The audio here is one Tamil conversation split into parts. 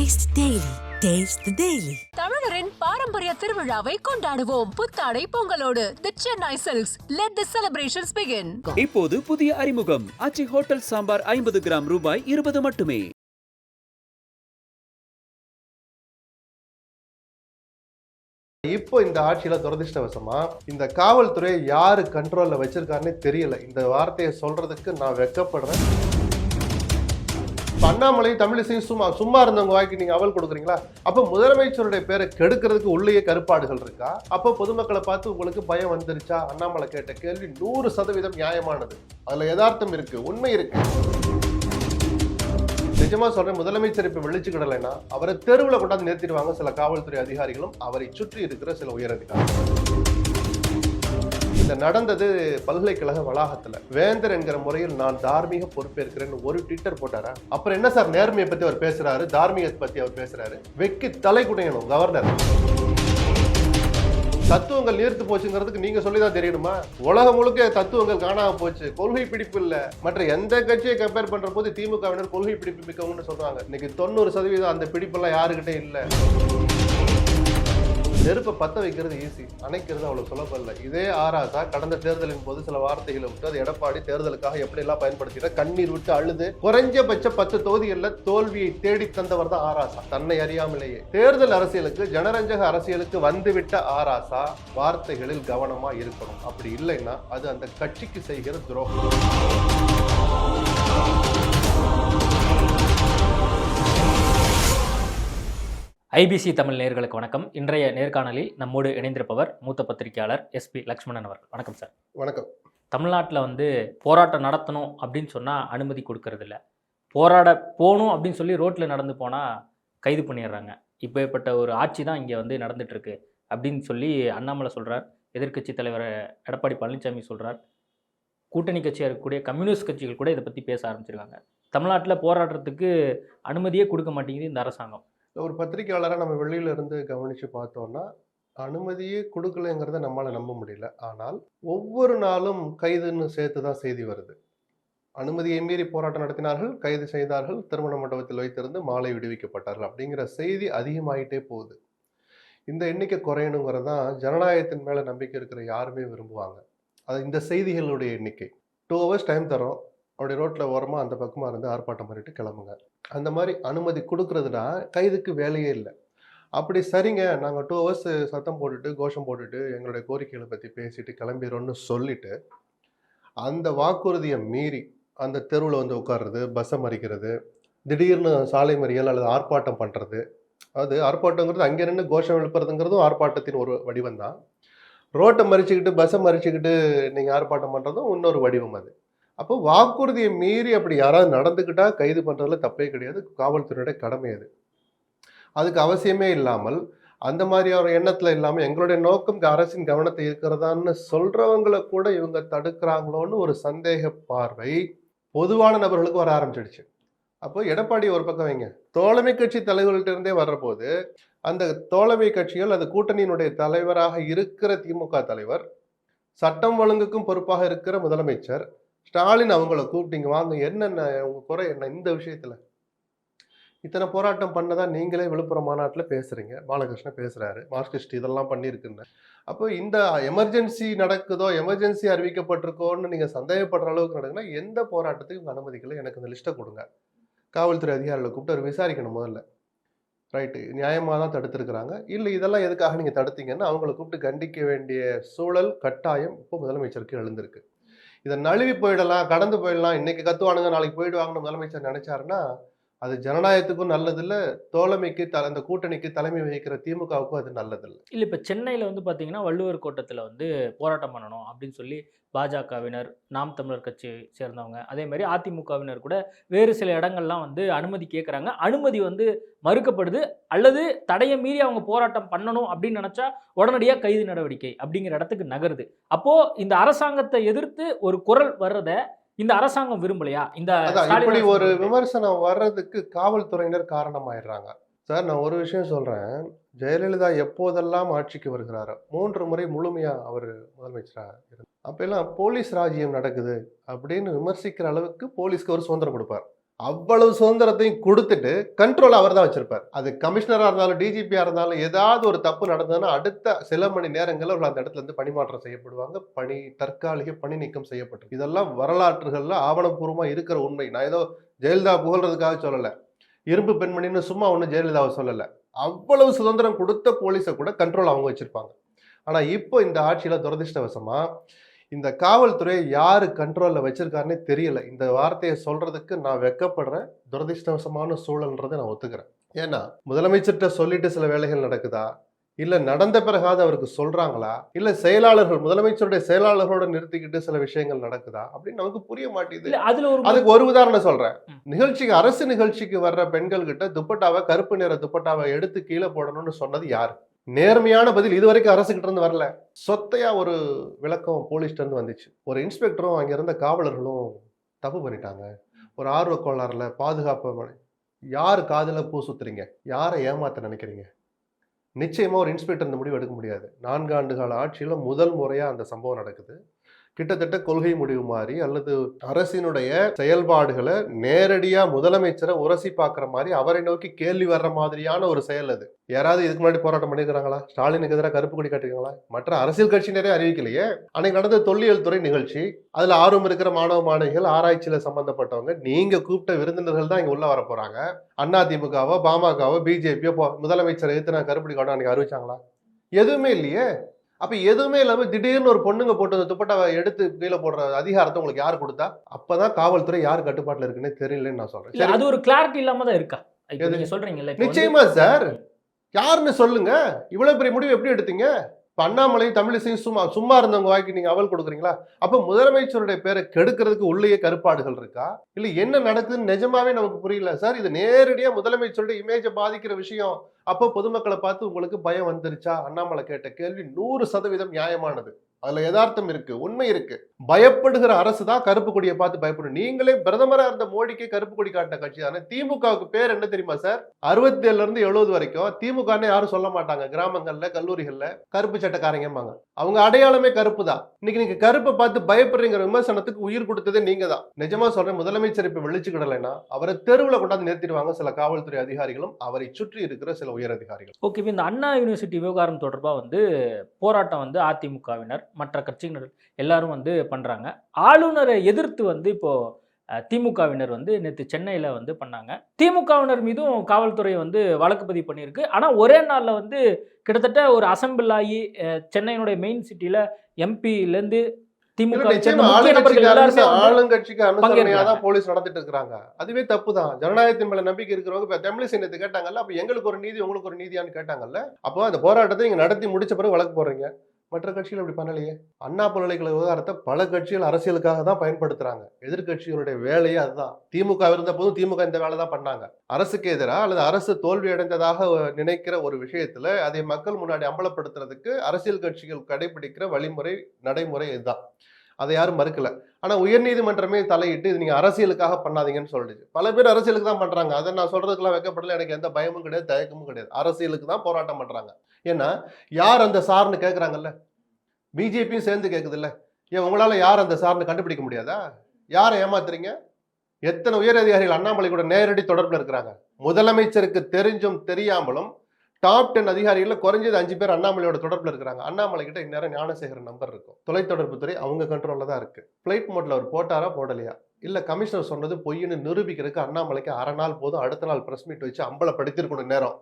Taste Daily. Taste the Daily. தமிழரின் பாரம்பரிய திருவிழாவை கொண்டாடுவோம் புத்தாடை பொங்கலோடு. The Chennai Silks. Let the celebrations begin. இப்போது புதிய அறிமுகம் ஆச்சி ஹோட்டல் சாம்பார் 50 கிராம் ரூபாய் 20 மட்டுமே. இப்போ இந்த ஆட்சியில துரதிருஷ்டவசமா இந்த காவல்துறையை யாரு கண்ட்ரோல்ல வச்சிருக்காருன்னே தெரியல. இந்த வார்த்தையை சொல்றதுக்கு நான் வெட்கப்படுறேன். அண்ணாமலை தமிழிசையும் சும்மா இருந்தவங்க வாய்க்கு நீங்க அவல் கொடுக்குறீங்களா? அப்ப முதலமைச்சருடைய பேரை கெடுக்கிறதுக்கு உள்ளேயே கருப்பாடுகள் இருக்கா? அப்ப பொதுமக்களை பார்த்து உங்களுக்கு பயம் வந்துருச்சா? அண்ணாமலை கேட்ட கேள்வி 100% நியாயமானது. அதுல யதார்த்தம் இருக்கு, உண்மை இருக்கு. நிஜமா சொல்றேன், முதலமைச்சர் இப்ப வெளிச்சுக்கிடலைன்னா அவரை தெருவில் கொண்டாந்து நிறுத்திடுவாங்க சில காவல்துறை அதிகாரிகளும் அவரை சுற்றி இருக்கிற சில உயரதிகாரிகள். இந்த நடந்தது பல்கலைக்கழக வளாகத்துல. வேந்தர் என்கிற முறையில் நான் தார்மீக பொறுப்பேற்கிறேன்னு ஒரு ட்விட்டர் போட்டாரா? அப்புறம் என்ன சார் நேர்மையை பத்தி அவர் பேசுறாரு, தார்மீகத்தை பத்தி அவர் பேசுறாரு? வெக்கி தலை குடையணும் கவர்னர். தத்துவங்கள் நீர்த்து போச்சுங்கிறதுக்கு நீங்க சொல்லிதான் தெரியணுமா? உலகம் முழுக்க தத்துவங்கள் காணாம போச்சு, கொள்கை பிடிப்பு இல்ல. மற்ற எந்த கட்சியை கம்பேர் பண்ற போது திமுகவினர் கொள்கை பிடிப்பு மிக்கவங்கன்னு சொல்றாங்க. இன்னைக்கு 90% அந்த பிடிப்பெல்லாம் யாருக்கிட்டே இல்ல. நெருப்பை பத்த வைக்கிறது ஈஸி, அணைக்கிறது அவ்வளவு சுலபம் இல்லை. இதே ஆராசா கடந்த தேர்தலின் போது சில வார்த்தைகளை விட்டு அது எடப்பாடி தேர்தலுக்காக எப்படி எல்லாம் பயன்படுத்திட கண்ணீர் விட்டு அழுது குறைஞ்சபட்ச 10 தொகுதிகளில் தோல்வியை தேடி தந்தவர் தான் ஆராசா. தன்னை அறியாமலேயே தேர்தல் அரசியலுக்கு, ஜனரஞ்சக அரசியலுக்கு வந்துவிட்ட ஆராசா வார்த்தைகளில் கவனமா இருக்கணும். அப்படி இல்லைன்னா அது அந்த கட்சிக்கு செய்கிற துரோகம். ஐபிசி தமிழ் நேயர்களுக்கு வணக்கம். இன்றைய நேர்காணலில் நம்மோடு இணைந்திருப்பவர் மூத்த பத்திரிகையாளர் எஸ்பி லக்ஷ்மணன் அவர்கள். வணக்கம் சார். வணக்கம். தமிழ்நாட்டில் போராட்டம் நடத்தணும் அப்படின்னு சொன்னால் அனுமதி கொடுக்கறது இல்லை, போராட போகணும் அப்படின்னு சொல்லி ரோட்டில் நடந்து போனால் கைது பண்ணிடுறாங்க. இப்போப்பட்ட ஒரு ஆட்சி தான் இங்கே நடந்துட்டு இருக்கு அப்படின்னு சொல்லி அண்ணாமலை சொல்கிறார். எதிர்க்கட்சி தலைவர் எடப்பாடி பழனிசாமி சொல்கிறார். கூட்டணி கட்சியாக இருக்கக்கூடிய கம்யூனிஸ்ட் கட்சிகள் கூட இதை பற்றி பேச ஆரம்பிச்சிருக்காங்க. தமிழ்நாட்டில் போராடுறதுக்கு அனுமதியே கொடுக்க மாட்டேங்குது இந்த அரசாங்கம். ஒரு பத்திரிகையாளராக நம்ம வெளியில இருந்து கவனிச்சு பார்த்தோம்னா அனுமதியே கொடுக்கலைங்கிறத நம்மளால நம்ப முடியல. ஆனால் ஒவ்வொரு நாளும் கைதுன்னு சேர்த்து தான் செய்தி வருது. அனுமதியை மீறி போராட்டம் நடத்தினார்கள், கைது செய்தார்கள், திருமண மண்டபத்தில் வைத்திருந்து மாலை விடுவிக்கப்பட்டார்கள் அப்படிங்கிற செய்தி அதிகமாயிட்டே போகுது. இந்த எண்ணிக்கை குறையணுங்கிறது தான் ஜனநாயகத்தின் மேல நம்பிக்கை இருக்கிற யாருமே விரும்புவாங்க. அது இந்த செய்திகளுடைய எண்ணிக்கை. 2 hours டைம் தரோம், அப்படி ரோட்டில் ஓரமாக அந்த பக்கமாக இருந்து ஆர்ப்பாட்டம் பண்ணிட்டு கிளம்புங்க. அந்த மாதிரி அனுமதி கொடுக்குறதுனா கைதுக்கு வேலையே இல்லை. அப்படி சரிங்க நாங்கள் 2 hours சத்தம் போட்டுட்டு கோஷம் போட்டுட்டு எங்களுடைய கோரிக்கைகளை பற்றி பேசிட்டு கிளம்பிடுறோன்னு சொல்லிட்டு அந்த வாக்குறுதியை மீறி அந்த தெருவில் வந்து உட்கார்றது, பஸ்ஸை மறிக்கிறது, திடீர்னு சாலை மறியல் அல்லது ஆர்ப்பாட்டம் பண்ணுறது. அது ஆர்ப்பாட்டங்கிறது அங்கே நின்று கோஷம் எழுப்புறதுங்கிறதும் ஆர்ப்பாட்டத்தின் ஒரு வடிவம் தான். ரோட்டை மறிச்சுக்கிட்டு பஸ்ஸை மறிச்சுக்கிட்டு நீங்கள் ஆர்ப்பாட்டம் பண்ணுறதும் இன்னொரு வடிவம். அது அப்போ வாக்குறுதியை மீறி அப்படி யாராவது நடந்துக்கிட்டா கைது பண்ணுறதுல தப்பே கிடையாது, காவல்துறையோட கடமை அது. அதுக்கு அவசியமே இல்லாமல் அந்த மாதிரியான எண்ணத்தில் இல்லாமல் எங்களுடைய நோக்கம் இந்த அரசின் கவனத்தை இருக்கிறதான்னு சொல்கிறவங்களை கூட இவங்க தடுக்கிறாங்களோன்னு ஒரு சந்தேக பார்வை பொதுவான நபர்களுக்கு வர ஆரம்பிச்சிடுச்சு. அப்போ எடப்பாடி ஒரு பக்கம் வைங்க, தோழமை கட்சி தலைவர்கள்ட்ட இருந்தே வர்றபோது அந்த தோழமை கட்சிகள், அது கூட்டணியினுடைய தலைவராக இருக்கிற திமுக தலைவர், சட்டம் ஒழுங்குக்கும் பொறுப்பாக இருக்கிற முதலமைச்சர் ஸ்டாலின் அவங்கள கூப்பிட்டீங்க, வாங்க என்னென்ன உங்க குறை என்ன இந்த விஷயத்துல? இத்தனை போராட்டம் பண்ணதான் நீங்களே விழுப்புரம் மாநாட்டில் பேசுறீங்க, பாலகிருஷ்ணன் பேசுறாரு, மார்க்சிஸ்ட் இதெல்லாம் பண்ணியிருக்குன்னு. அப்போ இந்த எமர்ஜென்சி நடக்குதோ, எமர்ஜென்சி அறிவிக்கப்பட்டிருக்கோன்னு நீங்க சந்தேகப்படுற அளவுக்கு நடக்குன்னா எந்த போராட்டத்துக்கு அனுமதிக்கல? எனக்கு இந்த லிஸ்ட்டை கொடுங்க. காவல்துறை அதிகாரிகளை கூப்பிட்டு அவர் விசாரிக்கணும் முதல்ல. ரைட்டு, நியாயமாக தான் தடுத்திருக்கிறாங்க, இல்லை இதெல்லாம் எதுக்காக நீங்கள் தடுத்தீங்கன்னு அவங்கள கூப்பிட்டு கண்டிக்க வேண்டிய சூழல் கட்டாயம் இப்போ முதலமைச்சருக்கு எழுந்திருக்கு. இதை நழுவி போயிடலாம், கடந்து போயிடலாம், இன்னைக்கு கத்துவானுங்க நாளைக்கு போயிடுவாங்கன்னு முதலமைச்சர் நினைச்சாருன்னா அது ஜனநாயகத்துக்கும் நல்லதில்லை, தோழமைக்கு அந்த கூட்டணிக்கு தலைமை வகிக்கிற திமுகவுக்கும் அது நல்லதில்லை. இல்லை, இப்போ சென்னையில் பார்த்தீங்கன்னா வள்ளுவர் கோட்டத்தில் போராட்டம் பண்ணணும் அப்படின்னு சொல்லி பாஜகவினர், நாம் தமிழர் கட்சியை சேர்ந்தவங்க, அதே மாதிரி அதிமுகவினர் கூட வேறு சில இடங்கள்லாம் அனுமதி கேட்குறாங்க. அனுமதி மறுக்கப்படுது, அல்லது தடையை மீறி அவங்க போராட்டம் பண்ணணும் அப்படின்னு நினச்சா உடனடியாக கைது நடவடிக்கை அப்படிங்கிற இடத்துக்கு நகருது. அப்போது இந்த அரசாங்கத்தை எதிர்த்து ஒரு குரல் வர்றதை இந்த அரசாங்கம் விரும்பலையா? இந்த இப்படி ஒரு விமர்சனம் வர்றதுக்கு காவல்துறையினர் காரணமாயிடுறாங்க. சார், நான் ஒரு விஷயம் சொல்றேன், ஜெயலலிதா எப்போதெல்லாம் ஆட்சிக்கு வருகிறாரோ 3 முறை முழுமையா அவர் முதலமைச்சராக இருந்தார். அப்பெல்லாம் போலீஸ் ராஜ்யம் நடக்குது அப்படின்னு விமர்சிக்கிற அளவுக்கு போலீஸ்க்கு ஒரு சுதந்திரம் கொடுப்பார். அவ்வளவு சுதந்திரத்தையும் கொடுத்துட்டு கண்ட்ரோல் அவர் தான் வச்சிருப்பார். அது கமிஷனரா இருந்தாலும் டிஜிபியா இருந்தாலும் ஏதாவது ஒரு தப்பு நடந்ததுன்னா அடுத்த சில மணி நேரங்களில் அவர்கள் அந்த இடத்துல இருந்து பணிமாற்றம் செய்யப்படுவாங்க. தற்காலிக பணி நீக்கம் செய்யப்பட்டு, இதெல்லாம் வரலாற்றுகள்ல ஆவணப்பூர்வமா இருக்கிற உண்மை. நான் ஏதோ ஜெயலலிதா புகழ்றதுக்காக சொல்லல, இரும்பு பெண்மணின்னு சும்மா ஒன்றும் ஜெயலலிதாவை சொல்லல. அவ்வளவு சுதந்திரம் கொடுத்த போலீஸை கூட கண்ட்ரோல் அவங்க வச்சிருப்பாங்க. ஆனா இப்போ இந்த ஆட்சியில துரதிருஷ்டவசமா இந்த காவல்துறையை யாரு கண்ட்ரோல்ல வச்சிருக்காருன்னே தெரியல. இந்த வார்த்தையை சொல்றதுக்கு நான் வெட்கப்படுறேன். துரதிருஷ்டவசமான சூழல்ன்றதை நான் ஒத்துக்கிறேன். ஏன்னா முதலமைச்சர்கிட்ட சொல்லிட்டு சில வேலைகள் நடக்குதா, இல்ல நடந்த பிறகாவது அவருக்கு சொல்றாங்களா, இல்ல செயலாளர்கள் முதலமைச்சருடைய செயலாளர்களோட நிறுத்திக்கிட்டு சில விஷயங்கள் நடக்குதா அப்படின்னு நமக்கு புரிய மாட்டேங்குது. அதுக்கு ஒரு உதாரணம் சொல்றேன். அரசு நிகழ்ச்சிக்கு வர்ற பெண்கள் கிட்ட துப்பட்டாவை, கருப்பு நிற துப்பட்டாவை எடுத்து கீழே போடணும்னு சொன்னது யாரு? நேர்மையான பதில் இதுவரைக்கும் அரசு கிட்ட இருந்து வரல. சொத்தையா ஒரு விளக்கம் போலீஸ்ல இருந்து வந்துச்சு. ஒரு இன்ஸ்பெக்டரும் அங்க இருந்த காவலர்களும் தப்பு பண்ணிட்டாங்க. ஒரு ஆர்வ கோளாறுல பாதுகாப்பு யாரு காதுல பூ சுத்துறீங்க, யாரை ஏமாத்த நினைக்கிறீங்க? நிச்சயமா ஒரு இன்ஸ்பெக்டர் இந்த முடிவு எடுக்க முடியாது. 4 ஆண்டு கால ஆட்சியில முதல் முறையா அந்த சம்பவம் நடக்குது. கிட்டத்தட்ட கொள்கை முடிவு மாதிரி அல்லது அரசினுடைய செயல்பாடுகளை நேரடியா முதலமைச்சரை உரசி பார்க்குற மாதிரி அவரை நோக்கி கேள்வி வர்ற மாதிரியான ஒரு செயல் அது. யாராவது இதுக்கு முன்னாடி போராட்டம் பண்ணியிருக்கிறாங்களா? ஸ்டாலினுக்கு எதிராக கருப்பு கொடி காட்டிருக்காங்களா? மற்ற அரசியல் கட்சியினரே அறிவிக்கலையே. அன்னைக்கு நடந்த தொல்லியல் துறை நிகழ்ச்சி, அதுல ஆர்வம் இருக்கிற மாணவ மாணவிகள், ஆராய்ச்சியில சம்பந்தப்பட்டவங்க, நீங்க கூப்பிட்ட விருந்தினர்கள் தான் இங்க உள்ள வர போறாங்க. அதிமுகவோ பாமகவோ பிஜேபியோ முதலமைச்சரை எதிர்த்து நான் கருப்படி காட்டும் அன்னைக்கு அறிவிச்சாங்களா? எதுவுமே இல்லையே. அப்ப எதுவுமே இல்லாம திடீர்னு ஒரு பொண்ணுங்க போட்டு துப்பட்டாவை எடுத்து கீழே போடுற அதிகாரத்தை உங்களுக்கு யாரு கொடுத்தா? அப்பதான் காவல்துறை யார் கட்டுப்பாட்டுல இருக்குன்னு தெரியலன்னு நான் சொல்றேன். அது ஒரு கிளாரிட்டி இல்லாம தான் இருக்கா நீங்க சொல்றீங்கல்ல? நிச்சயமா சார், யாருன்னு சொல்லுங்க. இவ்வளவு பெரிய முடிவு எப்படி எடுத்தீங்க? இப்ப அண்ணாமலை தமிழிசையும் சும்மா இருந்தவங்க வாய்க்கு நீங்க அவல் கொடுக்குறீங்களா? அப்ப முதலமைச்சருடைய பேரை கெடுக்கிறதுக்கு உள்ளேயே கருப்பாடுகள் இருக்கா? இல்ல என்ன நடக்குதுன்னு நிஜமாவே நமக்கு புரியல சார். இது நேரடியா முதலமைச்சருடைய இமேஜை பாதிக்கிற விஷயம். அப்போ பொதுமக்களை பார்த்து உங்களுக்கு பயம் வந்துருச்சா? அண்ணாமலை கேட்ட கேள்வி 100% நியாயமானது. அதுல யதார்த்தம் இருக்கு, உண்மை இருக்கு. பயப்படுகிற அரசு தான் கருப்பு கொடியை பார்த்து பயப்படும். நீங்களே பிரதமரா இருந்த மோடிக்கே கருப்பு கொடி காட்டின கட்சி தானே. திமுகவுக்கு பேர் என்ன தெரியுமா சார்? 67 இருந்து 70 வரைக்கும் திமுகன்னு யாரும் சொல்ல மாட்டாங்க. கிராமங்கள்ல கல்லூரிகள்ல கருப்பு சட்டக்காரங்கம்பாங்க. அவங்க அடையாளமே கருப்பு தான். இன்னைக்கு நீங்க கருப்பை பார்த்து பயப்படுறீங்கிற விமர்சனத்துக்கு உயிர் கொடுத்ததே நீங்க தான். நிஜமா சொல்றேன், முதலமைச்சர் இப்ப வெளிச்சுக்கிடலைன்னா அவரை தெருவில் கொண்டாந்து நிறுத்திடுவாங்க சில காவல்துறை அதிகாரிகளும் அவரை சுற்றி இருக்கிற சில உயர் அதிகாரிகள். ஓகே, இந்த அண்ணா யூனிவர்சிட்டி விவகாரம் தொடர்பா போராட்டம் அதிமுகவினர் மற்ற கட்சியினர் எல்லாரும் பண்றாங்க. ஆளுநரை எதிர்த்து இப்போ திமுகவினர் நேற்று சென்னையில பண்ணாங்க. திமுகவினர் மீதும் காவல்துறை வழக்கு பதிவு பண்ணியிருக்கு. ஆனா ஒரே நாள்ல கிட்டத்தட்ட ஒரு அசம்பிள் ஆகி சென்னையினுடைய மெயின் சிட்டில எம்பில இருந்து ஆளுங்கட்சிக்கு அனுசரணையாதான் போலீஸ் நடத்திட்டு இருக்காங்க. அதுவே தப்புதான். ஜனநாயகத்தின் மேல நம்பிக்கை இருக்கிறவங்க தமிழிசை நேத்து கேட்டாங்கல்ல, அப்ப எங்களுக்கு ஒரு நீதி உங்களுக்கு ஒரு நீதியான்னு கேட்டாங்கல்ல. அப்போ அந்த போராட்டத்தை இங்க நடத்தி முடிச்ச பிறகு வழக்கு போடுறீங்க. மற்ற கட்சிகள் அப்படி பண்ணலையே. அண்ணா பல்கலைக்கழக விவகாரத்தை பல கட்சிகள் அரசியலுக்காக தான் பயன்படுத்துறாங்க. எதிர்கட்சிகளுடைய வேலையே அதுதான். திமுக இருந்த போதும் திமுக இந்த வேலை தான் பண்ணாங்க. அரசுக்கு எதிராக அல்லது அரசு தோல்வி அடைந்ததாக நினைக்கிற ஒரு விஷயத்துல அதை மக்கள் முன்னாடி அம்பலப்படுத்துறதுக்கு அரசியல் கட்சிகள் கடைபிடிக்கிற வழிமுறை நடைமுறை இதுதான். அதை யாரும் மறுக்கல. ஆனா உயர்நீதிமன்றமே தலையிட்டு இது நீங்க அரசியலுக்காக பண்ணாதீங்கன்னு சொல்லிடுச்சு. பல பேர் அரசியலுக்கு தான் பண்றாங்க. அதை நான் சொல்றதுக்கெல்லாம் வைக்கப்படல. எனக்கு எந்த பயமும் கிடையாது, தயக்கமும் கிடையாது. அரசியலுக்கு தான் போராட்டம் பண்றாங்க. ஏன்னா யார் அந்த சார்னு கேட்கறாங்கல்ல, பிஜேபியும் சேர்ந்து கேட்குது இல்ல. ஏன் உங்களால யார் அந்த சார்னு கண்டுபிடிக்க முடியாதா? யாரை ஏமாத்துறீங்க? எத்தனை உயர் அதிகாரிகள் அண்ணாமலை கூட நேரடி தொடர்புல இருக்கிறாங்க. முதலமைச்சருக்கு தெரிஞ்சும் தெரியாமலும் டாப் 10 அதிகாரிகள் குறைஞ்சது 5 பேர் அண்ணாமலையோட தொடர்புல இருக்கிறாங்க. அண்ணாமலை கிட்ட இந்நேரம் ஞானசேகரன் நம்பர் இருக்கும். தொலைத்தொடர்பு துறை அவங்க கண்ட்ரோல்ல தான் இருக்கு. பிளைட் மோட்ல அவர் போட்டாரா போடலையா, இல்ல கமிஷனர் சொன்னது பொய்ன்னு நிரூபிக்கிறதுக்கு அண்ணாமலைக்கு அரை நாள் போதும். அடுத்த நாள் பிரஸ் மீட் வச்சு அம்பலப்படுத்திருக்கணும் நேரம்.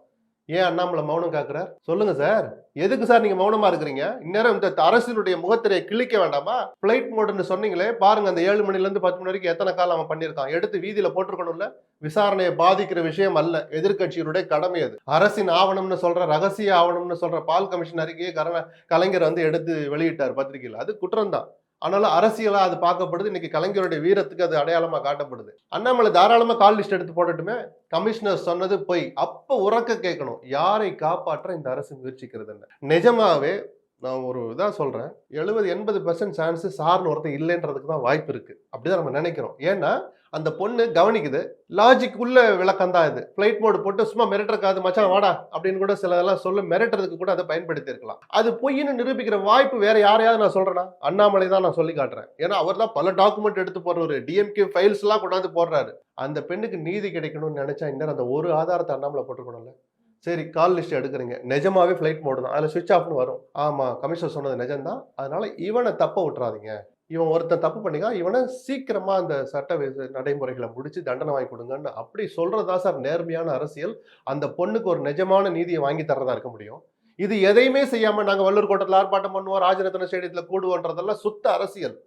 ஏன் அண்ணாமலை மௌனம் காக்குறார்? சொல்லுங்க சார், எதுக்கு சார் நீங்க மௌனமா இருக்கிறீங்க? இந்நேரம் இந்த அரசினுடைய முகத்திரையை கிழிக்க வேண்டாமா? பிளைட் மோடுன்னு சொன்னீங்களே, பாருங்க அந்த 7 மணில இருந்து 10 மணி வரைக்கும் எத்தனை காலம் அவன் பண்ணியிருக்கான். எடுத்து வீதியில போட்டிருக்கணும்ல. விசாரணையை பாதிக்கிற விஷயம் அல்ல, எதிர்கட்சியினுடைய கடமை அது. அரசின் ஆவணம்னு சொல்ற, ரகசிய ஆவணம்னு சொல்ற பால் கமிஷன் அறிக்கையை கலைஞர் எடுத்து வெளியிட்டார் பத்திரிகையில். அது குற்றம் தான். ஆனாலும் அரசியலா அது பார்க்கப்படுது. இன்னைக்கு கலைஞருடைய வீரத்துக்கு அது அடையாளமா காட்டப்படுது. அண்ணாமலை தாராளமா கால் லிஸ்ட் எடுத்து போட்டுட்டுமே. கமிஷனர் சொன்னது போய் அப்ப உறக்க கேட்கணும், யாரை காப்பாற்ற இந்த அரசு முயற்சிக்கிறது. நிஜமாவே நான் ஒரு இதாக சொல்கிறேன், 70-80% சான்ஸ் சார்னு ஒருத்தர் இல்லைன்றதுக்கு தான் வாய்ப்பு இருக்குது. அப்படிதான் நம்ம நினைக்கிறோம். ஏன்னா அந்த பொண்ணு கவனிக்குது, லாஜிக் உள்ள விளக்கம் தான் இது. ஃப்ளைட் மோடு போட்டு சும்மா மிரட்டுறக்காது, மச்சான் வாடா அப்படின்னு கூட சிலதெல்லாம் சொல்ல மிரட்டுறதுக்கு கூட அதை பயன்படுத்தி இருக்கலாம். அது பொய்ன்னு நிரூபிக்கிற வாய்ப்பு வேற யாரையாவது நான் சொல்றேன்னா அண்ணாமலை தான் நான் சொல்லி காட்டுறேன். ஏன்னா அவர் தான் பல டாக்குமெண்ட் எடுத்து போடுறாரு, டிஎம்கே ஃபைல்ஸ் எல்லாம் கொண்டாந்து போடுறாரு. அந்த பெண்ணுக்கு நீதி கிடைக்கணும்னு நினைச்சா இன்னும் அந்த ஒரு ஆதாரத்தை அண்ணாமலை போட்டுக்கணும்ல. சரி, கால் லிஸ்ட் எடுக்கிறீங்க, நிஜமாவே ஃப்ளைட் மோடு தான், அதில் சுவிட்ச் ஆஃப்னு வரும். ஆமா, கமிஷனர் சொன்னது நிஜம்தான். அதனால இவனை தப்ப விட்டுறாதீங்க. இவன் ஒருத்தன் தப்பு பண்ணிக்கா, இவனை சீக்கிரமா அந்த சட்ட நடைமுறைகளை முடிச்சு தண்டனை வாங்கி கொடுங்கன்னு அப்படி சொல்றதா சார் நேர்மையான அரசியல். அந்த பொண்ணுக்கு ஒரு நிஜமான நீதியை வாங்கி தர்றதா இருக்க முடியும். இது எதையுமே செய்யாம நாங்க வள்ளூர் கோட்டத்தில் ஆர்ப்பாட்டம் பண்ணுவோம், ராஜரத்ன ஸ்டேடியத்தில் கூடுவோன்றதெல்லாம் சுத்த அரசியல்,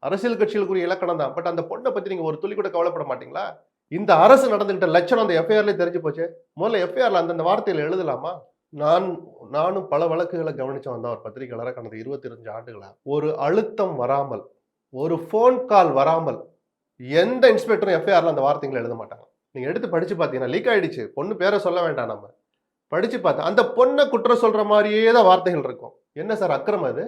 அரசியல் கட்சிகளுக்குரிய இலக்கணம் தான். பட் அந்த பொண்ணை பத்தி நீங்க ஒரு துளி கூட கவலைப்பட மாட்டீங்களா? இந்த அரசு நடந்துகிட்ட லட்சணம் அந்த எஃப்ஐஆர்லேயே தெரிஞ்சு போச்சு. முதல்ல எஃப்ஐஆர்ல அந்தந்த வார்த்தையில எழுதலாமா? நானும் பல வழக்குகளை கவனிச்சு வந்தேன் ஒரு பத்திரிகையாளராக கடந்த 25 ஆண்டுகளா. ஒரு அழுத்தம் வராமல், ஒரு ஃபோன் கால் வராமல் எந்த இன்ஸ்பெக்டரும் எஃப்ஐஆர்ல அந்த வார்த்தைகளை எழுத மாட்டாங்க. நீங்க எடுத்து படிச்சு பார்த்தீங்கன்னா லீக் ஆயிடுச்சு, பொண்ணு பேரை சொல்ல வேண்டாம், நம்ம படிச்சு பார்த்தா அந்த பொண்ணை குற்றம் சொல்ற மாதிரியே தான் வார்த்தைகள் இருக்கும். என்ன சார் அக்கிரமம் அது?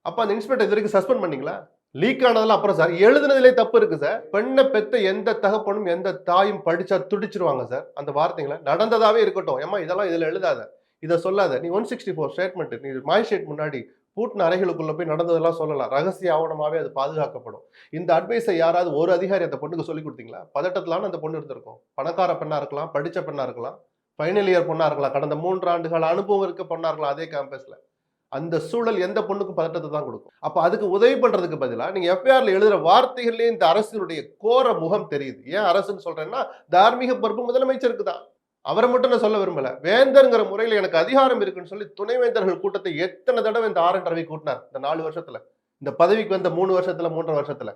அப்ப அந்த இன்ஸ்பெக்டர் இது வரைக்கும் சஸ்பெண்ட் பண்ணீங்களா? லீக் ஆனதெல்லாம் அப்புறம் சார், எழுதுனதுலே தப்பு இருக்கு சார். பெண்ணை பெத்த எந்த தகப்பனும் எந்த தாயும் படிச்சா துடிச்சிருவாங்க சார் அந்த வார்த்தைகளை. நடந்ததாவே இருக்கட்டும், ஏமா இதெல்லாம் இதுல எழுதாத, இதை சொல்லாத, நீ 164 ஸ்டேட்மெண்ட், நீ மாஜிஸ்ட்ரேட் முன்னாடி பூட்டின அறைகளுக்குள்ள போய் நடந்ததெல்லாம் சொல்லலாம், ரகசிய ஆவணமாவே அது பாதுகாக்கப்படும். இந்த அட்வைஸை யாராவது ஒரு அதிகாரி அந்த பொண்ணுக்கு சொல்லி கொடுத்தீங்களா? பதட்டத்திலான அந்த பொண்ணு இருந்திருக்கும். பணக்கார பெண்ணா இருக்கலாம், படிச்ச பெண்ணா இருக்கலாம், ஃபைனல் இயர் பொண்ணா இருக்கலாம், கடந்த 3 ஆண்டுகள் அனுபவம் இருக்க பொண்ணா இருக்கலாம் அதே கேம்பஸ்ல. அந்த சூழல் எந்த பொண்ணுக்கும் பதட்டத்தை தான் கொடுக்கும். அப்ப அதுக்கு உதவி பண்றதுக்கு பதிலா நீங்க எஃப்ஐஆர்ல எழுதுற வார்த்தைகள்லயே இந்த அரசினுடைய கோர முகம் தெரியுது. ஏன் அரசுன்னு சொல்றேன்னா, தார்மீக பொறுப்பு முதலமைச்சருக்கு தான். அவரை மட்டும் நான் சொல்ல விரும்பல, வேந்தர்ங்கிற முறையில் எனக்கு அதிகாரம் இருக்குன்னு சொல்லி துணைவேந்தர்கள் கூட்டத்தை எத்தனை தடவை இந்த ஆர் என் ரவி கூட்டினார் இந்த 4 வருஷத்துல, இந்த பதவிக்கு வந்த 3 வருஷத்துல 3.5 வருஷத்துல.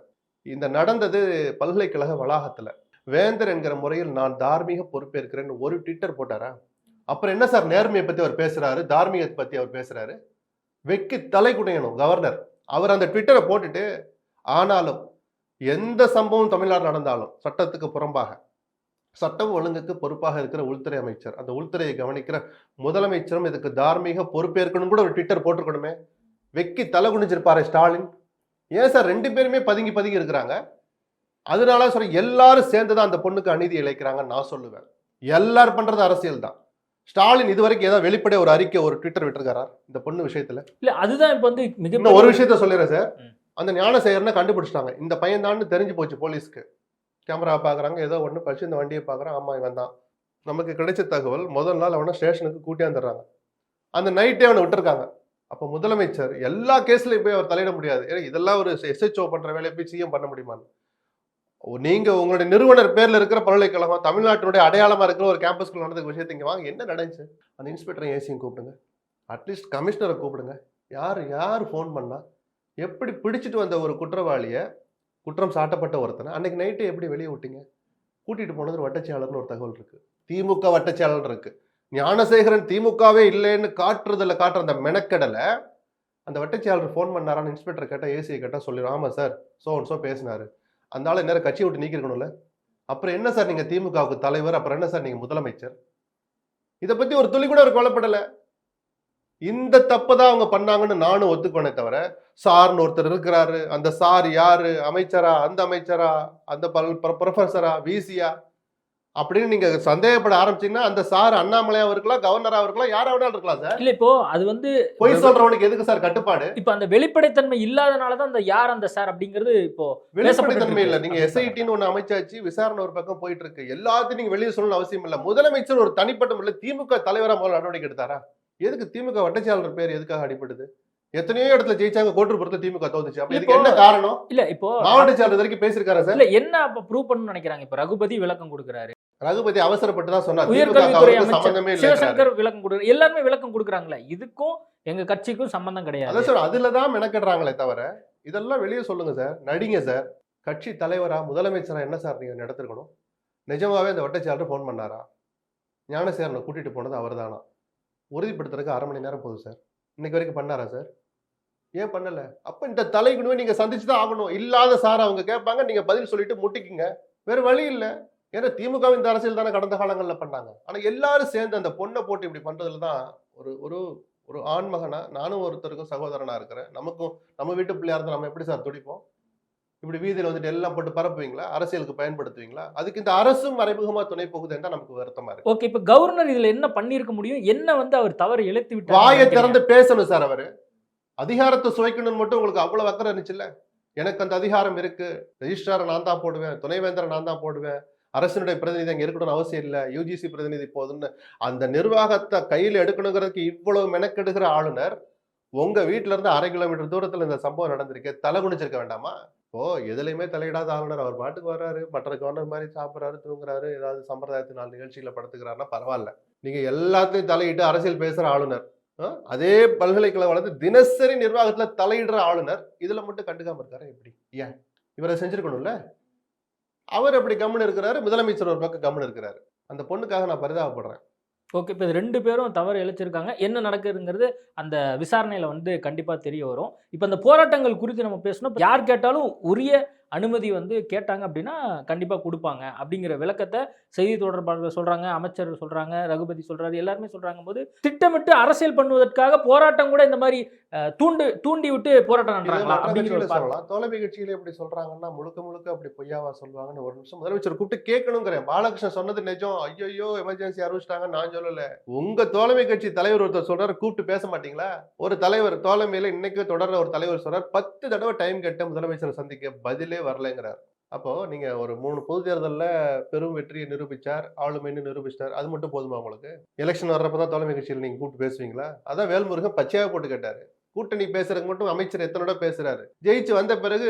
இந்த நடந்தது பல்கலைக்கழக வளாகத்துல. வேந்தர் என்கிற முறையில் நான் தார்மீக பொறுப்பேற்கிறேன்னு ஒரு ட்விட்டர் போட்டாரா? அப்புறம் என்ன சார் நேர்மையை பத்தி அவர் பேசுறாரு, தார்மீகத்தை பத்தி அவர் பேசுறாரு? வெக்கி தலை குடையணும் கவர்னர். அவர் அந்த ட்விட்டரை போட்டுட்டு, ஆனாலும் எந்த சம்பவம் தமிழ்நாடு நடந்தாலும் சட்டத்துக்கு புறம்பாக, சட்டம் ஒழுங்குக்கு பொறுப்பாக இருக்கிற உள்துறை அமைச்சர், அந்த உள்துறையை கவனிக்கிற முதலமைச்சரும் இதுக்கு தார்மீக பொறுப்பேற்கணும் கூட ஒரு ட்விட்டர் போட்டிருக்கணுமே. வெக்கி தலை குனிஞ்சிருப்பாரு ஸ்டாலின். ஏன் சார் 2 பேருமே பதுங்கி பதுங்கி இருக்கிறாங்க? அதனால சொல்ற எல்லாரும் சேர்ந்துதான் அந்த பொண்ணுக்கு அநீதி இழைக்கிறாங்கன்னு நான் சொல்லுவேன். எல்லாரும் பண்றது அரசியல் தான். ஸ்டாலின் இதுவரைக்கும் ஏதாவது வெளிப்படைய ஒரு அறிக்கை, ஒரு ட்விட்டர் விட்டுருக்காரா இந்த பொண்ணு விஷயத்துல? இல்ல, அதுதான் இப்ப வந்து மிக ஒரு விஷயத்த சொல்லிடுறேன் சார். அந்த ஞானசேகரனை கண்டுபிடிச்சிட்டாங்க. இந்த பையன் தான் தெரிஞ்சு போச்சு போலீஸ்க்கு. கேமரா பாக்குறாங்க, ஏதோ ஒண்ணு படிச்சு இந்த வண்டியை பாக்குறான், ஆமா இவன் தான். நமக்கு கிடைச்ச தகவல் முதல் நாள் அவனை ஸ்டேஷனுக்கு கூட்டியாந்துடுறாங்க. அந்த நைட்டே அவனை விட்டுருக்காங்க. அப்ப முதலமைச்சர் எல்லா கேஸ்லயும் போய் அவர் தலையிட முடியாது. இதெல்லாம் ஒரு SHO பண்ற வேலையை போய் CM பண்ண முடியுமான்னு? நீங்க உங்களுடைய நிறுவனர் பேர்ல இருக்கிற பல்கலைக்கழகம், தமிழ்நாட்டினுடைய அடையாளமா இருக்கிற ஒரு கேம்பஸ்குள்ள நடந்த விஷயத்தை இங்க வாங்க, என்ன நடந்துச்சு? அந்த இன்ஸ்பெக்டரை ஏசியும் கூப்பிடுங்க, அட்லீஸ்ட் கமிஷனரை கூப்பிடுங்க. யார் ஃபோன் பண்ணா? எப்படி பிடிச்சிட்டு வந்த ஒரு குற்றவாளியை, குற்றம் சாட்டப்பட்ட ஒருத்தனை அன்னைக்கு நைட்டு எப்படி வெளியே விட்டீங்க? கூட்டிட்டு போனது ஒரு வட்டச்செயலாளர்னு ஒரு தகவல் இருக்கு, திமுக வட்டச்செயலாளர் இருக்கு. ஞானசேகரன் திமுகவே இல்லைன்னு காட்டுற அந்த மெனக்கடலை அந்த வட்டச்செயலாளர் ஃபோன் பண்ணாரான்னு இன்ஸ்பெக்டர் கேட்டா, ஏசியை கேட்டா சொல்லிடும், ஆமா சார் சோ பேசினாரு. அந்த ஆளை நேரம் கட்சியை விட்டு நீக்கி இருக்கணும்ல. அப்புறம் என்ன சார் நீங்க திமுகவுக்கு தலைவர், அப்புறம் என்ன சார் நீங்க முதலமைச்சர்? இதை பத்தி ஒரு துளி கூட ஒரு கவலைப்படல. இந்த தப்பதான் அவங்க பண்ணாங்கன்னு நானும் ஒத்துக்கோனே தவிர, சார்னு ஒருத்தர் இருக்கிறாரு, அந்த சார் யாரு, அமைச்சரா, அந்த அமைச்சரா, அந்த ப்ரொஃபஸரா, விசியா அப்படின்னு நீங்க சந்தேகப்பட ஆரம்பிச்சீங்கன்னா, அந்த சார் அண்ணாமலையாவும் இருக்கலாம், கவர்னரா இருக்கலாம், யாராவது இருக்கலாம் சார். இல்ல, இப்போ அது வந்து பொய் சொல்றவனுக்கு எதுக்கு சார் கட்டுப்பாடு? இப்ப அந்த வெளிப்படைத்தன்மை இல்லாதனாலதான் அந்த யார் அந்த சார் அப்படிங்கிறது இப்போ வெளிப்படைத்தன்மை இல்ல. நீங்க SITன்னு ஒண்ணு அமைச்சாச்சு, விசாரணை ஒரு பக்கம் போயிட்டு இருக்கு. எல்லாத்தையும் நீங்க வெளியே சொல்லணும் அவசியம் இல்ல. முதலமைச்சர் ஒரு தனிப்பட்ட முறையில் திமுக தலைவரா முதல்ல நடவடிக்கை எடுத்தாரா? எதுக்கு திமுக வட்டச்செயலாளர் பேர் எதுக்காக அடிப்படுது? எத்தனையோ இடத்துல ஜெயிச்சாங்க, கோட்டூர்புரத்துல திமுக தோத்துச்சு. அப்ப இதுக்கு என்ன காரணம்? இல்ல, இப்போ மாவட்ட செயலாளர் வரைக்கும் பேசிருக்காரு சார். இல்ல, என்ன அப்ப ப்ரூவ் பண்ணணும்னு நினைக்கிறாங்க? இப்ப ரகுபதி விளக்கம் கொடுக்குறாரு. ரகுபதி அவசரப்பட்டு தான் சொன்னார். உயர்கல்வித்துறை அமைச்சர் சிவசங்கர் விளக்கம் கொடுக்குறாரு. எல்லாருமே விளக்கம் கொடுக்குறாங்களே, இதுக்கும் எங்க கட்சிக்கும் சம்பந்தம் கிடையாது. அதான் சார், அதுலதான் மெனக்கடுறாங்களே தவிர இதெல்லாம் வெளியே சொல்லுங்க சார், நடிங்க சார். கட்சி தலைவரா, முதலமைச்சரா என்ன சார் நீங்க நடத்திருக்கணும்? நிஜமாவே அந்த வட்டச்செயலாளர் ஃபோன் பண்ணாரா? ஞானசேகரனை கூட்டிட்டு போனது அவர் தானா? உறுதிப்படுத்துறதுக்கு 1/2 மணி நேரம் போதும் சார். இன்னைக்கு வரைக்கும் பண்ணாரா சார்? ஏன் பண்ணல? அப்ப இந்த தலைக்குணுவே நீங்க சந்திச்சுதான் ஆகணும். இல்லாத சார் அவங்க கேட்பாங்க, நீங்க பதில் சொல்லிட்டு முட்டிக்குங்க, வேற வழி இல்லை. ஏன்னா திமுக இந்த அரசியல் தானே கடந்த காலங்களில் பண்ணாங்க. ஆனா எல்லாரும் சேர்ந்து அந்த பொண்ணை போட்டு இப்படி பண்றதுல தான் ஒரு ஒரு ஆண் மகனா நானும் ஒருத்தருக்கும் சகோதரனா இருக்கிறேன். நமக்கும் நம்ம வீட்டு பிள்ளையா இருந்தா நம்ம எப்படி சார் துடிப்போம்? இப்படி வீதியில வந்துட்டு எல்லாம் போட்டு பரப்புவீங்களா? அரசியலுக்கு பயன்படுத்துவீங்களா? அதுக்கு இந்த அரசும் மறைமுகமா துணை போகுதுன்னா நமக்கு வருத்தமா இருக்கு. ஓகே, இப்ப கவர்னர் இதுல என்ன பண்ணியிருக்க முடியும்? என்ன வந்து அவர் தவறு இழைத்து விட்டார் வாயை நினைக்கிறீங்க? திறந்து பேசணும் சார் அவரு. அதிகாரத்தை சுவைக்கணும்னு மட்டும் உங்களுக்கு அவ்வளவு அக்கறை இருந்துச்சுல்ல? எனக்கு அந்த அதிகாரம் இருக்கு. ரெஜிஸ்ட்ராரை நான் தான் போடுவேன். துணைவேந்தரை நான் தான் போடுவேன். அரசினுடைய பிரதிநிதி அங்க இருக்கணும்னு அவசியம் இல்ல. யுஜிசி பிரதிநிதி போதும்னு அந்த நிர்வாகத்தை கையில எடுக்கணுங்கிறதுக்கு இவ்வளவு மெனக்கெடுகிற ஆளுநர் உங்க வீட்டுல இருந்து 1/2 கிலோமீட்டர் தூரத்துல இந்த சம்பவம் நடந்திருக்கு. தலை குனிச்சிருக்க வேண்டாமா? இப்போ எதுலையுமே தலையிடாத ஆளுநர் அவர் பாட்டுக்கு வர்றாரு, மற்ற கவர்னர் மாதிரி சாப்பிட்றாரு, தூங்குறாரு, ஏதாவது சம்பிரதாயத்து 4 நிகழ்ச்சிகளை படுத்துக்கிறாருன்னா பரவாயில்ல. நீங்க எல்லாத்தையும் தலையிட்டு அரசியல் பேசுற ஆளுநர், அதே பல்கலைக்கழகம் வளர்ந்து தினசரி நிர்வாகத்துல தலையிடுற ஆளுநர் இதுல மட்டும் கண்டுக்காம இருக்காரு எப்படி? ஏன் இவரை செஞ்சிருக்கணும்ல? அவர் அப்படி கம்முன்னு இருக்கிறாரு, முதலமைச்சர் ஒரு பக்கம் கம்முன்னு இருக்கிறாரு. அந்த பொண்ணுக்காக நான் பரிதாபப்படுறேன். ஓகே, இப்போ இது 2 பேரும் தவறு இழைச்சிருக்காங்க. என்ன நடக்குதுங்கிறது அந்த விசாரணையில வந்து கண்டிப்பா தெரிய வரும். இப்போ இந்த போராட்டங்கள் குறித்து நம்ம பேசணும். யார் கேட்டாலும் உரிய அனுமதி வந்து கேட்டாங்க அப்படின்னா கண்டிப்பா குடுப்பாங்க அப்படிங்கிற விளக்கத்தை செய்தி தொடர்பாளர்கள் சொல்றாங்க, அமைச்சர் சொல்றாங்க, ரகுபதி சொல்றாரு, எல்லாருமே சொல்றாங்கும்போது திட்டமிட்டு அரசியல் பண்ணுவதற்காக போராட்டம் கூட இந்த மாதிரி தூண்டி விட்டு போராட்டம் இது நடறாங்களா மற்ற அப்படிங்கிற கட்சியில ஒரு பார்வை. சொல்லலாம். தோழமை கட்சியில எப்படி சொல்றாங்கன்னா முழுக்க முழுக்க அப்படி பொய்யாவா சொல்லுவாங்கன்னு ஒரு நிமிஷம் முதலமைச்சர் கூப்பிட்டு கேட்கணுங்கிறேன். பாலகிருஷ்ணன் சொன்னது நிஜம். ஐயோ எமர்ஜென்சி அறிவிச்சிட்டாங்கன்னு நான் சொல்லல. உங்க தோழமை கட்சி தலைவர் ஒருத்தர் சொல்றாரு, கூப்பிட்டு பேச மாட்டீங்களா? ஒரு தலைவர் தோழமையில இன்னைக்கு தொடர்ற ஒரு தலைவர் சொல்றாரு, 10 தடவை டைம் கேட்ட முதலமைச்சரை சந்திக்க பதிலே வரலைங்கிறார். அப்போ நீங்க ஒரு 3 பொது தேர்தல்ல பெரும் வெற்றியை நிரூபிச்சார், ஆளுமைன்னு நிரூபிச்சார். அது மட்டும் போதுமா உங்களுக்கு? எலெக்ஷன் வர்றப்பதான் தோழமை கட்சியில் நீங்க கூப்பிட்டு பேசுவீங்களா? அதான் வேல்முருகன் பச்சையாக போட்டு கேட்டாரு. கூட்டணி பேசுறதுக்கு மட்டும் அமைச்சர் எத்தனோட பேசுறாரு. ஜெயிச்சு வந்த பிறகு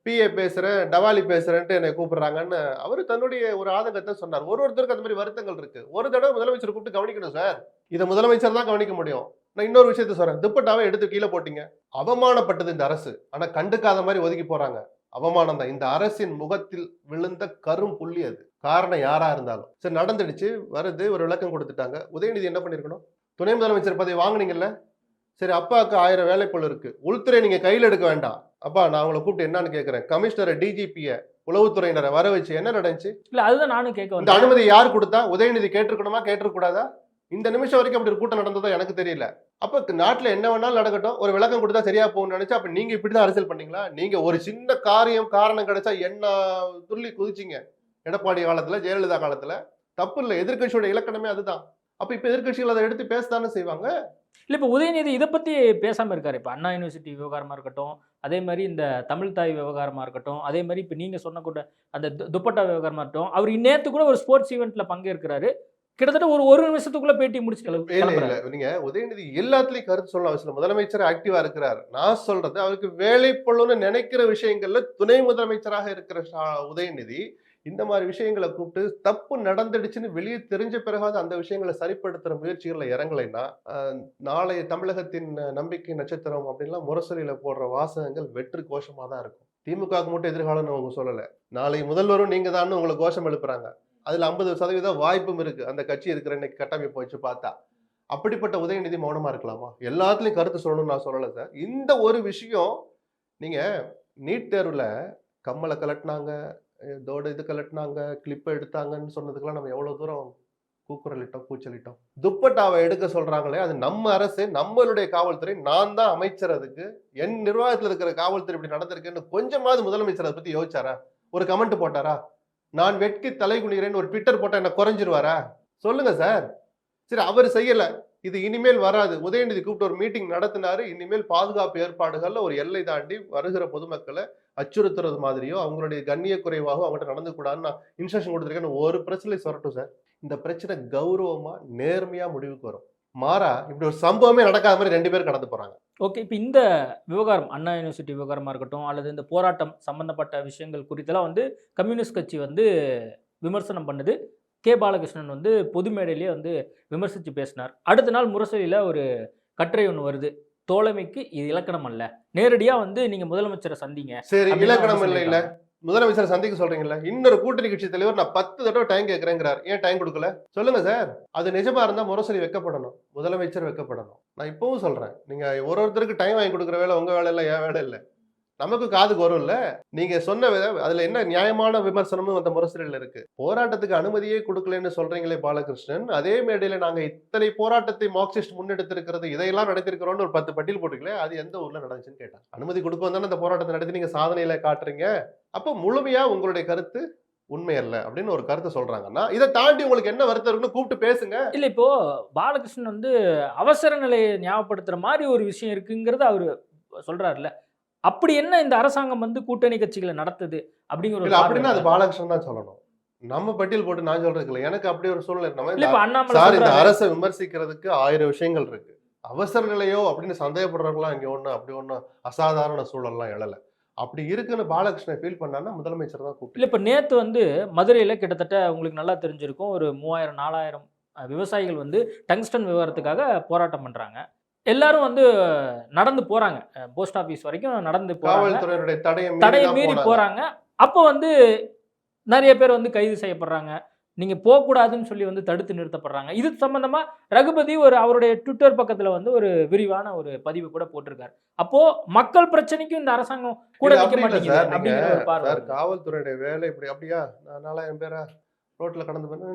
பிஏ பேசுறேன், டவாலி பேசுறேன்ட்டு என்னை கூப்பிடுறாங்கன்னு அவரு தன்னுடைய ஒரு ஆதங்கத்தை சொன்னார். ஒருத்தருக்கு அந்த மாதிரி வருத்தங்கள் இருக்கு. ஒரு தடவை முதலமைச்சர் கூப்பிட்டு கவனிக்கணும் சார். இதை முதலமைச்சர் தான் கவனிக்க முடியும். நான் இன்னொரு விஷயத்த சொல்றேன். துப்பட்டாவை எடுத்து கீழே போட்டீங்க. அவமானப்பட்டது இந்த அரசு. ஆனா கண்டுக்காத மாதிரி ஒதுக்கி போறாங்க. அவமானம் தான். இந்த அரசின் முகத்தில் விழுந்த கரும் புள்ளி அது. காரணம் யாரா இருந்தாலும் சரி, நடந்துடுச்சு, வருது, ஒரு விளக்கம் கொடுத்துட்டாங்க. உதயநிதி என்ன பண்ணிருக்கணும்? துணை முதலமைச்சர் பதவி வாங்குனீங்கல்ல, சரி அப்பாவுக்கு 1000 வேலைப்பள் இருக்கு, உள்துறை நீங்க கையில் எடுக்க வேண்டாம். அப்பா நான் உங்களை கூப்பிட்டு என்னன்னு கேட்கிறேன், கமிஷனரை, டிஜிபியை, உளவுத்துறையினரை வர வச்சு என்ன நடந்துச்சு? இல்ல அதுதான் நானும் கேட்க இந்த வந்தேன். அனுமதி யார் கொடுத்தா? உதயநிதி கேட்டிருக்கணுமா, கேட்டிருக்கூடாதா? இந்த நிமிஷம் வரைக்கும் அப்படி ஒரு கூட்டம் நடந்ததோ எனக்கு தெரியல. அப்ப நாட்டுல என்ன வேணாலும் நடக்கட்டும், ஒரு விளக்கம் கொடுத்தா சரியா போகும்னு நினைச்சா அப்ப நீங்க இப்படிதான் அரசியல் பண்ணீங்களா? நீங்க ஒரு சின்ன காரணம் கிடைச்சா என்ன துள்ளி குதிச்சிங்க. எடப்பாடி காலத்துல, ஜெயலலிதா காலத்துல. தப்பு இல்லை, எதிர்கட்சியோட இலக்கணமே அதுதான். அப்ப இப்ப எதிர்கட்சிகள் அதை எடுத்து பேசத்தானே செய்வாங்க. இல்ல இப்போ உதயநிதி இதை பத்தி பேசாம இருக்காரு. இப்போ அண்ணா யூனிவர்சிட்டி விவகாரமா இருக்கட்டும், அதே மாதிரி இந்த தமிழ் தாய் விவகாரமா இருக்கட்டும், அதே மாதிரி இப்போ நீங்க சொன்ன கூட அந்த துப்பட்டா விவகாரமா இருக்கட்டும், அவர் நேத்து கூட ஒரு ஸ்போர்ட்ஸ் ஈவெண்ட்ல பங்கேற்கிறாரு. கிட்டத்தட்ட ஒரு நிமிஷத்துக்குள்ள பேட்டி முடிச்சு இல்ல நீங்க உதயநிதி எல்லாத்துலயும் கருத்து சொல்ல அவசியம். முதலமைச்சர் ஆக்டிவா இருக்கிறார். நான் சொல்றது அவருக்கு வேலைப்பள்ளுன்னு நினைக்கிற விஷயங்கள்ல துணை முதலமைச்சராக இருக்கிற உதயநிதி இந்த மாதிரி விஷயங்களை கூப்பிட்டு தப்பு நடந்துடுச்சுன்னு வெளியே தெரிஞ்ச பிறகாவது அந்த விஷயங்களை சரிப்படுத்துற முயற்சிகள்ல இறங்கலைன்னா நாளைய தமிழகத்தின் நம்பிக்கை நட்சத்திரம் அப்படின்லாம் முரசொலியில போடுற வாசகங்கள் வெற்று கோஷமா தான் இருக்கும். திமுகவுக்கு மட்டும் எதிர்காலம்னு அவங்க சொல்லல, நாளை முதல்வரும் நீங்க தான் உங்களை கோஷம் எழுப்புறாங்க. அதுல 50% வாய்ப்பும் இருக்கு அந்த கட்சி இருக்கிற இன்னைக்கு கட்டமைப்பு வச்சு பார்த்தா. அப்படிப்பட்ட உதயநிதி மௌனமா இருக்கலாமா? எல்லாத்துலயும் கருத்து சொல்லணும்னு நான் சொல்லல சார். இந்த ஒரு விஷயம், நீங்க நீட் தேர்வுல கம்மலை கலட்டினாங்க, இதோட இது கலட்டினாங்க, கிளிப்பை எடுத்தாங்கன்னு சொன்னதுக்கெல்லாம் நம்ம எவ்வளவு தூரம் கூக்குரலிட்டோம், கூச்சலிட்டோம். துப்பட்டாவை எடுக்க சொல்றாங்களே, அது நம்ம அரசு, நம்மளுடைய காவல்துறை, நான் தான் அமைச்சர். அதுக்கு என் நிர்வாகத்தில் இருக்கிற காவல்துறை இப்படி நடந்திருக்குன்னு கொஞ்சமாவது முதலமைச்சர் அதை பத்தி யோசிச்சாரா? ஒரு கமெண்ட் போட்டாரா? நான் வெட்கி தலை குனிகிறேன்னு ஒரு ட்விட்டர் போட்டா என்ன குறைஞ்சிருவாரா? சொல்லுங்க சார். சரி, அவர் செய்யல, இது இனிமேல் வராது. உதயநிதி கூப்பிட்டு ஒரு மீட்டிங் நடத்தினாரு. இனிமேல் பாதுகாப்பு ஏற்பாடுகள்ல ஒரு எல்லை தாண்டி வருகிற பொதுமக்களை அச்சுறுத்துறது மாதிரியோ அவங்களுடைய கண்ணிய குறைவாக அவங்ககிட்ட நடந்து கூடாதுன்னு நான் இன்ஸ்ட்ரக்ஷன் கொடுத்துருக்கேன்னு ஒரு பிரச்சனை சொல்லட்டும் சார். இந்த பிரச்சனை கௌரவமா நேர்மையா முடிவுக்கு வரும். மாறா இப்படி ஒரு சம்பவமே நடக்காத மாதிரி 2 பேர் கடந்து போறாங்க. ஓகே, இப்போ இந்த விவகாரம் அண்ணா யூனிவர்சிட்டி விவகாரமா இருக்கட்டும், அல்லது இந்த போராட்டம் சம்பந்தப்பட்ட விஷயங்கள் குறித்தெல்லாம் வந்து கம்யூனிஸ்ட் கட்சி வந்து விமர்சனம் பண்ணுது. கே பாலகிருஷ்ணன் வந்து பொது மேடையிலேயே வந்து விமர்சித்து பேசினார். அடுத்த நாள் முரசொலியில் ஒரு கட்டுரை ஒன்று வருது, தோழமைக்கு இது இலக்கணம் அல்ல, நேரடியா வந்து நீங்க முதலமைச்சரை சந்திங்க. சரி, இலக்கணம் இல்ல முதலமைச்சர் சந்திக்க சொல்றீங்கல்ல, இன்னொரு கூட்டணி கட்சி தலைவர் நான் 10 தடவை டைம் கேட்கிறேங்கிறார், ஏன் டைம் கொடுக்கல? சொல்லுங்க சார். அது நிஜமா இருந்தா முரசொலி வைக்கப்படணும், முதலமைச்சர் வைக்கப்படணும். நான் இப்பவும் சொல்றேன், நீங்க ஒருத்தருக்கு டைம் வாங்கி கொடுக்குற வேலை உங்க வேலை இல்லை, என் வேலை இல்லை. நமக்கு காதுக்கு வரும்ல. நீங்க சொன்ன அதுல என்ன நியாயமான விமர்சனமும் அந்த முரசொலியில இருக்கு. போராட்டத்துக்கு அனுமதியே கொடுக்கலன்னு சொல்றீங்களே பாலகிருஷ்ணன், அதே மேடையில நாங்க இத்தனை போராட்டத்தை மார்க்சிஸ்ட் முன்னெடுத்திருக்கிறது, இதையெல்லாம் நடத்திருக்கிறோம்னு ஒரு 10 பட்டியல் போட்டுக்கல. அது எந்த ஊர்ல நடந்துச்சுன்னு கேட்டாங்க. அனுமதி கொடுக்க தானே அந்த போராட்டத்தை நடத்தி நீங்க சாதனையில காட்டுறீங்க. அப்போ முழுமையா உங்களுடைய கருத்து உண்மை அல்ல அப்படின்னு ஒரு கருத்தை சொல்றாங்கன்னா, இதை தாண்டி உங்களுக்கு என்ன வருத்தம் இருக்குன்னு கூப்பிட்டு பேசுங்க. இல்ல இப்போ பாலகிருஷ்ணன் வந்து அவசர நிலையை ஞாபகப்படுத்துற மாதிரி ஒரு விஷயம் இருக்குங்கிறது அவரு சொல்றாருல்ல. அப்படி என்ன இந்த அரசாங்கம் வந்து கூட்டணி கட்சிகளை நடத்துது அப்படிங்கிற ஒரு இல்ல அப்படின்னா அது பார்வை. பாலகிருஷ்ணன் தான் சொல்லணும். நம்ம பட்டியல் போட்டு நான் சொல்றதுக்கு இல்ல. எனக்கு அப்படி ஒரு சூழ்நிலை நம்ம இல்ல இப்ப அண்ணாமலை சார் இந்த சொல்றாரு. அரசை விமர்சிக்கிறதுக்கு 1000 விஷயங்கள் இருக்கு. அவசர நிலையோ அப்படின்னு சந்தேகப்படுறவங்களாம் இங்க ஒண்ணும் அப்படி ஒண்ணும் அசாதாரண சூழல்லாம் எழல. அப்படி இருக்குன்னு பாலகிருஷ்ணன் ஃபீல் பண்ணான்னா முதலமைச்சர் தான் இல்ல கூப்பிட்டு. இப்ப நேத்து வந்து மதுரையில கிட்டத்தட்ட உங்களுக்கு நல்லா தெரிஞ்சிருக்கும் ஒரு 3000 4000 விவசாயிகள் வந்து டங்ஸ்டன் விவகாரத்துக்காக போராட்டம் பண்றாங்க. எல்லாரும் வந்து நடந்து போறாங்க. போஸ்ட் ஆபீஸ் வரைக்கும் நடந்து போறாங்க. காவல்துறையினுடைய தடையை தடையை மீறி மீறி தான் போனாங்க. போறாங்க. அப்போ வந்து நிறைய பேர் வந்து கைது செய்யப்படுறாங்க. நீங்க போகக்கூடாதுன்னு சொல்லி வந்து தடுத்து நிறுத்தப்படுறாங்க. இது சம்பந்தமா ரகுபதி அவருடைய ட்விட்டர் பக்கத்துல வந்து ஒரு விரிவான ஒரு பதிவு கூட போட்டிருக்காரு. அப்போ மக்கள் பிரச்சனைக்கும் இந்த அரசாங்கம் கூட இது நிக்க அப்படி இல்ல மாட்டேங்குது சார். நீங்க அப்படிங்கிற ஒரு பார்வை சார் வருது. காவல்துறையுடைய வேலை இப்படி அப்படியா 4000 பேரா ரோட்ல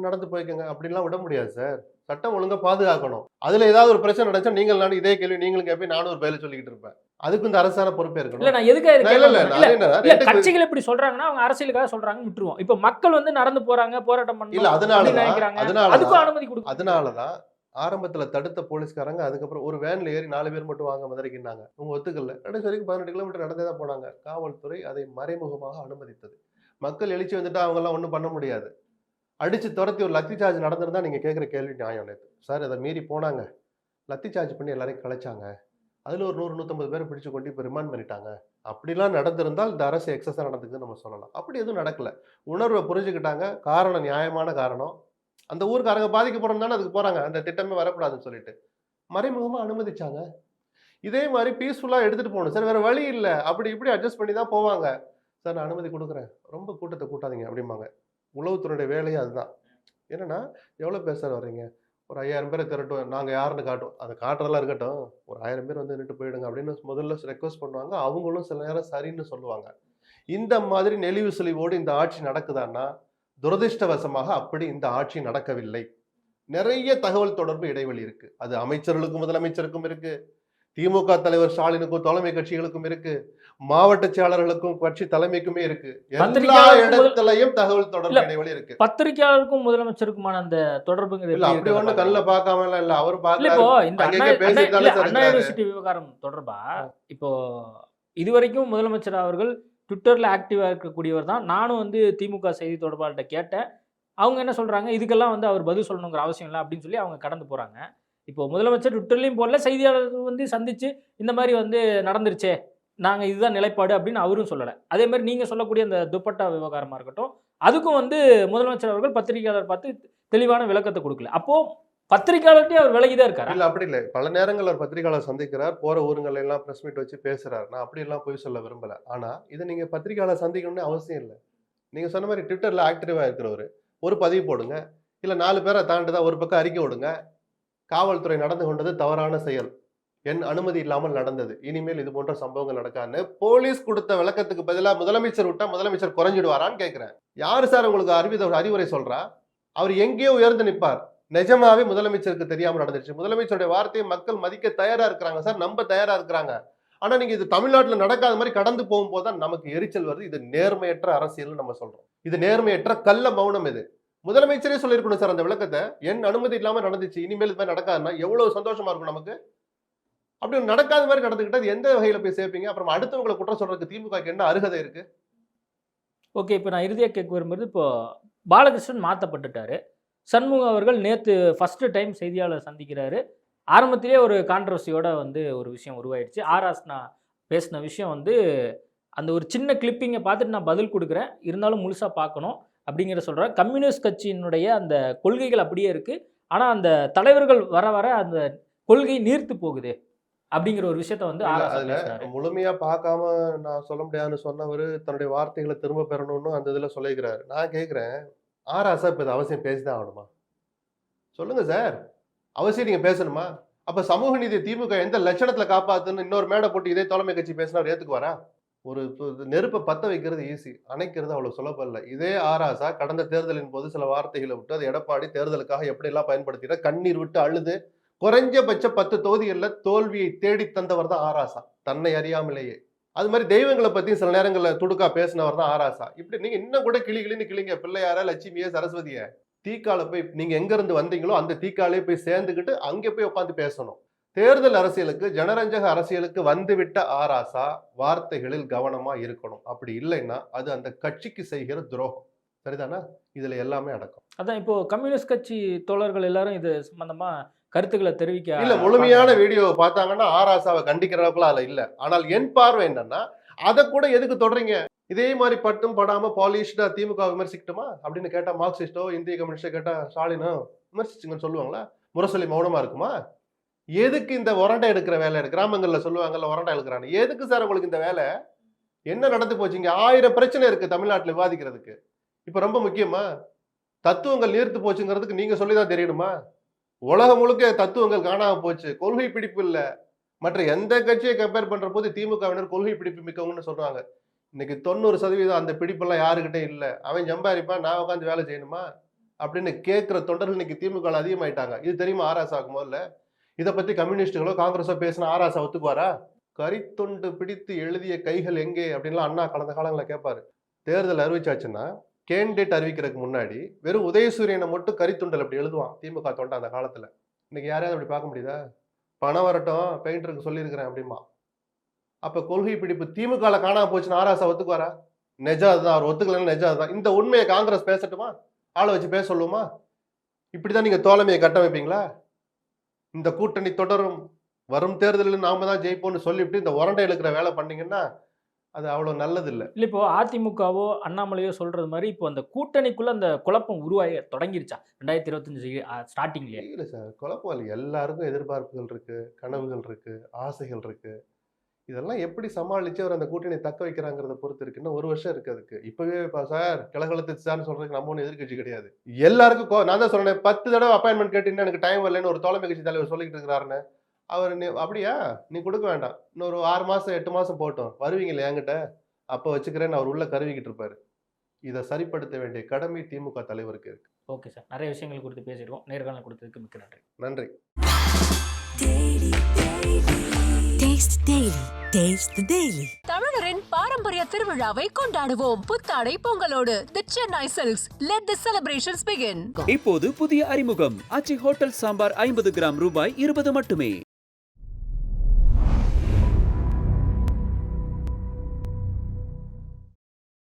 நடந்து போய்க்கங்க அப்படின்லாம் விட முடியாது சார். சட்டம் ஒழுங்கா பாதுகாக்கணும். அதுல ஏதாவது ஒரு பிரச்சனை நடந்துச்சா நீங்கள் நானும் இதே கேள்வி நீங்களும் கேட்பேன், நானும் ஒரு பதில சொல்லிக்கிட்டு இருப்பேன். அதுக்கு இந்த அரசான பொறுப்பே இல்ல இருக்கணும். நான் எதுக்காக இதை இல்ல கேட்க இல்ல வந்தேன்னா, நான் இல்ல என்ன இல்ல ரெண்டு கட்சிகள் இப்படி சொல்றாங்கன்னா அவங்க அரசியலுக்காக சொல்றாங்கன்னு விட்டுருவோம். இப்ப மக்கள் வந்து நடந்து போறாங்க, போராட்டம் இல்ல பண்ணணும் அப்படின்னு அதனாலதான் நினைக்கிறாங்க. அதனாலதான் அதுக்கும் அனுமதி கொடுக்கும். அதனாலதான் ஆரம்பத்துல தடுத்த போலீஸ்காரங்க அதுக்கப்புறம் ஒரு வேன்ல ஏறி 4 பேர் மட்டும் வாங்க மதுரைக்குன்னாங்க. உங்க ஒத்துக்கல. கடைசி வரைக்கும் 18 கிலோமீட்டர் நடந்தே தான் போனாங்க. காவல்துறை அதை மறைமுகமாக அனுமதித்தது. மக்கள் எழுச்சி வந்துட்டா அவங்க எல்லாம் ஒண்ணும் பண்ண முடியாது. அடிச்சு துரத்தி ஒரு லத்தி சார்ஜ் நடந்திருந்தா நீங்க கேட்குற கேள்வி நியாயம் நேத்து. சார் அதை மீறி போனாங்க. லத்தி சார்ஜ் பண்ணி எல்லாரையும் கலைச்சாங்க. அதுல ஒரு 100 150 பேரை பிடிச்சு கொண்டு இப்போ ரிமாண்ட் பண்ணிட்டாங்க. அப்படிலாம் நடந்திருந்தால் இந்த அரசு எக்ஸஸா நடந்துக்குன்னு நம்ம சொல்லலாம். அப்படி எதுவும் நடக்கல. உணர்வை புரிஞ்சுக்கிட்டாங்க. காரணம் நியாயமான காரணம். அந்த ஊருக்காரங்க பாதிக்கப்படும் தானே அதுக்கு போறாங்க. அந்த திட்டமே வரக்கூடாதுன்னு சொல்லிட்டு மறைமுகமா அனுமதிச்சாங்க. இதே மாதிரி பீஸ்ஃபுல்லா எடுத்துட்டு போகணும் சார். வேற வழி இல்லை. அப்படி இப்படி அட்ஜஸ்ட் பண்ணி தான் போவாங்க. சார் நான் அனுமதி கொடுக்குறேன், ரொம்ப கூட்டத்தை கூட்டாதீங்க அப்படிம்பாங்க. உளவுத்துறையுடைய வேலையே அதுதான். என்னன்னா எவ்வளோ பேர் சார் வர்றீங்க, ஒரு 5000 பேரை திரட்டும், நாங்கள் யாருன்னு காட்டும். அதை காட்டுறதெல்லாம் இருக்கட்டும், ஒரு 1000 பேர் வந்து நின்றுட்டு போயிடுங்க அப்படின்னு முதல்ல ரெக்வஸ்ட் பண்ணுவாங்க. அவங்களும் சில நேரம் சரின்னு சொல்லுவாங்க. இந்த மாதிரி நெளிவு சுழிவோடு இந்த ஆட்சி நடக்குதான்னா துரதிர்ஷ்டவசமாக அப்படி இந்த ஆட்சி நடக்கவில்லை. நிறைய தகவல் தொடர்பு இடைவெளி இருக்கு. அது அமைச்சர்களுக்கும் முதலமைச்சருக்கும் இருக்கு, திமுக தலைவர் ஸ்டாலினுக்கும் தலைமை கட்சிகளுக்கும் இருக்கு, மாவட்ட செயலாளர்களுக்கும் கட்சி தலைமைக்குமே இருக்கு. எல்லா இடத்துலயும் தகவல் தொடர்பு இடைவெளி இருக்கு. பத்திரிகையாளருக்கும் முதலமைச்சருக்குமான அந்த தொடர்புங்கிறது இல்ல அப்படி ஒண்ணு கண்ணுல பார்க்காம எல்லாம் இல்ல. அவர் இல்ல இப்போ இந்த பேசிட்டாலே அண்ணா யூனிவர்சிட்டி விவகாரம் தொடர்பா இப்போ இதுவரைக்கும் முதலமைச்சர் அவர்கள் ட்விட்டர்ல ஆக்டிவா இருக்கக்கூடியவர் தான். நானும் வந்து திமுக செய்தி தொடர்பாளர்கிட்ட கேட்டேன். அவங்க என்ன சொல்றாங்க, இதுக்கெல்லாம் வந்து அவர் பதில் சொல்லணுங்கிற அவசியம் இல்லை அப்படின்னு சொல்லி அவங்க கடந்து போறாங்க. இப்போ முதலமைச்சர் ட்விட்டர்லையும் போடல, செய்தியாளர்கள் வந்து சந்திச்சு இந்த மாதிரி வந்து நடந்துருச்சே, நாங்க இதுதான் நிலைப்பாடு அப்படின்னு அவரும் சொல்லலை. அதே மாதிரி நீங்க சொல்லக்கூடிய அந்த துப்பட்டா விவகாரமா இருக்கட்டும், அதுக்கும் வந்து முதலமைச்சர் அவர்கள் பத்திரிகையாளர் பார்த்து தெளிவான விளக்கத்தை கொடுக்கல. அப்போ பத்திரிகையாளர்கிட்டே அவர் விலகிதான் இருக்காரு. இல்ல அப்படி இல்லை. பல நேரங்கள் அவர் பத்திரிகையாளர் சந்திக்கிறார், போற ஊருங்கள் எல்லாம் பிரஸ் மீட் வச்சு பேசுறாரு. நான் அப்படி எல்லாம் போய் சொல்ல விரும்பல. ஆனா இதை நீங்க பத்திரிகையாளர் சந்திக்கணும்னு அவசியம் இல்லை. நீங்க சொன்ன மாதிரி ட்விட்டர்ல ஆக்டிவா இருக்கிறவரு ஒரு பதிவு போடுங்க, இல்ல 4 பேரை தாண்டிதான் ஒரு பக்கம் அறிக்கை விடுங்க. காவல்துறை நடந்து கொண்டது தவறான செயல், என் அனுமதி இல்லாமல் நடந்தது, இனிமேல் இது போன்ற சம்பவங்கள் நடக்கான்னு போலீஸ் கொடுத்த விளக்கத்துக்கு பதிலாக முதலமைச்சர் விட்டா முதலமைச்சர் குறைஞ்சிடுவாரான்னு கேட்கிறேன். யாரு சார் உங்களுக்கு அறிவுரை சொல்றா? அவர் எங்கேயோ உயர்ந்து நிற்பார். நிஜமாவே முதலமைச்சருக்கு தெரியாம நடந்துருச்சு. முதலமைச்சருடைய வார்த்தையை மக்கள் மதிக்க தயாரா இருக்கிறாங்க சார், நம்ப தயாரா இருக்கிறாங்க. ஆனா நீங்க இது தமிழ்நாட்டுல நடக்காத மாதிரி கடந்து போகும்போது தான் நமக்கு எரிச்சல் வருது. இது நேர்மையற்ற அரசியல் நம்ம சொல்றோம். இது நேர்மையற்ற கள்ள மௌனம். இது முதலமைச்சரே சொல்லியிருக்கணும் சார் அந்த விளக்கத்தை. என் அனுமதி இல்லாம நடந்துச்சு, இனிமேல் இது மாதிரி நடக்காதுன்னா எவ்வளவு சந்தோஷமா இருக்கும் நமக்கு. அப்படி நடக்காத மாதிரி நடந்துக்கிட்டது எந்த வகையில போய் சேர்ப்பீங்க? அப்புறம் அடுத்தவங்களை குற்றம் சொல்றதுக்கு திமுக என்ன அருகதை இருக்கு? ஓகே, இப்போ நான் இறுதியாக கேட்க விரும்புறது, இப்போ பாலகிருஷ்ணன் மாற்றப்பட்டுட்டாரு. சண்முகம் அவர்கள் நேற்று ஃபர்ஸ்ட் டைம் செய்தியாளர் சந்திக்கிறாரு. ஆரம்பத்திலே ஒரு கான்ட்ரவர்சியோட வந்து ஒரு விஷயம் உருவாயிடுச்சு. ஆராஸ்னா பேசின விஷயம் வந்து அந்த ஒரு சின்ன கிளிப்பிங்கை பார்த்துட்டு நான் பதில் கொடுக்குறேன், இருந்தாலும் முழுசாக பார்க்கணும் அப்படிங்கிற சொல்கிறேன். கம்யூனிஸ்ட் கட்சியினுடைய அந்த கொள்கைகள் அப்படியே இருக்குது, ஆனால் அந்த தலைவர்கள் வர வர அந்த கொள்கை நீர்த்து போகுது அப்படிங்கிற ஒரு விஷயத்த வந்து அதுல முழுமையா பார்க்காம நான் சொல்ல முடியாதுன்னு சொன்னவர் தன்னுடைய வார்த்தைகளை திரும்ப பெறணும்னு அந்த இதுல சொல்லிக்கிறாரு. நான் கேட்கிறேன், ஆராசா இப்ப இது அவசியம் பேசிதான் ஆகணுமா? சொல்லுங்க சார், அவசியம் நீங்க பேசணுமா? அப்ப சமூக நீதி திமுக எந்த லட்சணத்துல காப்பாத்துன்னு இன்னொரு மேடை போட்டு இதே தலைமை கட்சி பேசினா அவர் ஏத்துக்குவாரா? ஒரு நெருப்பை பத்த வைக்கிறது ஈஸி, அணைக்கிறது அவ்வளவு சுலபம் இல்லை. இதே ஆராசா கடந்த தேர்தலின் போது சில வார்த்தைகளை விட்டு அது எடப்பாடி தேர்தலுக்காக எப்படி எல்லாம் பயன்படுத்தினா கண்ணீர் விட்டு அழுது குறைஞ்சபட்ச 10 தொகுதிகளில் தோல்வியை தேடி தந்தவர் தான் ஆராசா, தன்னை அறியாமலேயே. அது மாதிரி தெய்வங்களை பத்தி சில நேரங்களில் துடுக்கா பேசினவர் தான் ஆராசா. இப்படி நீங்க இன்னும் கூட கிளின்னு கிளிங்க பிள்ளையார, லட்சுமிய, சரஸ்வதிய. தீக்கால போய் நீங்க எங்க இருந்து வந்தீங்களோ அந்த தீக்காலே போய் சேர்ந்துக்கிட்டு அங்கே போய் உட்காந்து பேசணும். தேர்தல் அரசியலுக்கு, ஜனரஞ்சக அரசியலுக்கு வந்துவிட்ட ஆராசா வார்த்தைகளில் கவனமா இருக்கணும். அப்படி இல்லைன்னா அது அந்த கட்சிக்கு செய்கிற துரோகம். சரிதானா? இதுல எல்லாமே அடக்கம். அதான் இப்போ கம்யூனிஸ்ட் கட்சி தோழர்கள் எல்லாரும் இது சம்பந்தமா கருத்துக்களை தெரிவிக்க இல்ல, முழுமையான வீடியோ பார்த்தாங்கன்னா ஆராசாவை கண்டிக்கிற அளவுக்குலாம் அதுல இல்ல. ஆனால் என் பார்வை என்னன்னா, அதை கூட எதுக்கு தொடறீங்க? இதே மாதிரி பட்டும் படாம பாலிஷ்டா திமுக விமர்சிக்கட்டுமா அப்படின்னு கேட்டா மார்க்சிஸ்டோ, இந்திய கம்யூனிஸ்டோ கேட்டா ஸ்டாலினோ விமர்சிச்சுங்கன்னு சொல்லுவாங்களா? முரசொலி மௌனமா இருக்குமா? எதுக்கு இந்த உரண்டை எடுக்கிற வேலை? கிராமங்கள்ல சொல்லுவாங்கல்ல, உரண்டை எடுக்கிறான்னு. எதுக்கு சார் உங்களுக்கு இந்த வேலை? என்ன நடந்து போச்சு? இங்க 1000 பிரச்சனை இருக்கு தமிழ்நாட்டுல விவாதிக்கிறதுக்கு. இப்ப ரொம்ப முக்கியமா தத்துவங்கள் நீர்த்து போச்சுங்கிறதுக்கு நீங்க சொல்லிதான் தெரியணுமா? உலகம் முழுக்க தத்துவங்கள் காணாம போச்சு, கொள்கை பிடிப்பு இல்ல. மற்ற எந்த கட்சியை கம்பேர் பண்ற போது திமுகவினர் கொள்கை பிடிப்பு மிக்கவங்கன்னு சொல்றாங்க. இன்னைக்கு 90% அந்த பிடிப்பெல்லாம் யாருக்கிட்டே இல்ல. அவன் சம்பாதிப்பான், நான் உட்காந்து வேலை செய்யணுமா அப்படின்னு கேட்கிற தொண்டர்கள் இன்னைக்கு திமுக அதிகமாயிட்டாங்க. இது தெரியுமா ஆராசாக்கு? முதல்ல இதை பத்தி கம்யூனிஸ்டுகளோ காங்கிரஸோ பேசினா ஆராசா ஒத்துக்குவாரா? கரித்தொண்டு பிடித்து எழுதிய கைகள் எங்கே அப்படின்லாம் அண்ணா கடந்த காலங்களில் கேட்பாரு. தேர்தல் அறிவிச்சாச்சுன்னா கேண்டிடேட் அறிவிக்கிறதுக்கு முன்னாடி வெறும் உதயசூரியனை மட்டும் கரித்துண்டல் அப்படி எழுதுவான் திமுக தொண்டை அந்த காலத்துல. இன்னைக்கு யாரையாவது அப்படி பார்க்க முடியுதா? பணம் வரட்டும், பெயிண்டருக்கு சொல்லியிருக்கிறேன் அப்படிமா. அப்ப கொள்கை பிடிப்பு திமுக காணாம போச்சுன்னா ஆராசா ஒத்துக்குவாரா? நெஜம் அதுதான். அவர் ஒத்துக்கலன்னு நெஜம் அதுதான். இந்த உண்மையை காங்கிரஸ் பேசட்டுமா? ஆளை வச்சு பேச சொல்லுமா? இப்படிதான் நீங்க தோழமையை கட்டமைப்பீங்களா? இந்த கூட்டணி தொடரும், வரும் தேர்தலில் நாம தான் ஜெயிப்போம்னு சொல்லிவிட்டு இந்த உரண்டை இழுக்கிற வேலை பண்ணீங்கன்னா அது அவ்வளவு நல்லது இல்லை. இல்லை, இப்போ அதிமுகவோ அண்ணாமலையோ சொல்றது மாதிரி இப்போ அந்த கூட்டணிக்குள்ள அந்த குழப்பம் உருவாக தொடங்கிருச்சா 2025 ஸ்டார்டிங்லேயே? இல்லை சார், குழப்பம் இல்லை. எல்லாருக்கும் எதிர்பார்ப்புகள் இருக்கு, கனவுகள் இருக்கு, ஆசைகள் இருக்கு. இதெல்லாம் எப்படி சமாளிச்சு அவர் அந்த கூட்டணியை தக்க வைக்கிறாங்கிறத பொறுத்து இருக்கு. இன்னும் 1 வருஷம் இருக்கு அதுக்கு. இப்பவே சார் கிளகலத்து சார்னு சொல்றதுக்கு நம்ம ஒன்றும் எதிர்கட்சி கிடையாது. எல்லாருக்கும் நான் தான் சொல்றேன், 10 தடவை அப்பாயின்மெண்ட் கேட்டீங்கன்னா எனக்கு டைம் வரலன்னு ஒரு தோழமை கட்சி தலைவர் சொல்லிக்கிட்டு இருக்கிறாருன்னு. அவர் அப்படியா, நீ கொடுக்க வேண்டாம், இன்னொரு 6 மாசம் 8 மாசம் போட்டோம், வருவீங்களே என்கிட்ட, அப்போ வச்சுக்கிறேன்னு அவர் உள்ள கருவிக்கிட்டு இருப்பாரு. இதை சரிப்படுத்த வேண்டிய கடமை திமுக தலைவருக்கு இருக்கு. ஓகே சார், நிறைய விஷயங்கள் குறித்து பேசியிருக்கோம். நேர்காணல் கொடுத்ததுக்கு மிக்க நன்றி. நன்றி. Taste Daily. Taste the Daily. தமிழரின் பாரம்பரிய திருவிழாவை கொண்டாடுவோம் புத்தாடை பொங்கலோடு. The Chennai Silks. Let the celebrations begin. இப்போது புதிய அறிமுகம் ஆச்சி ஹோட்டல் சாம்பார் 50 கிராம் ரூபாய் 20 மட்டுமே.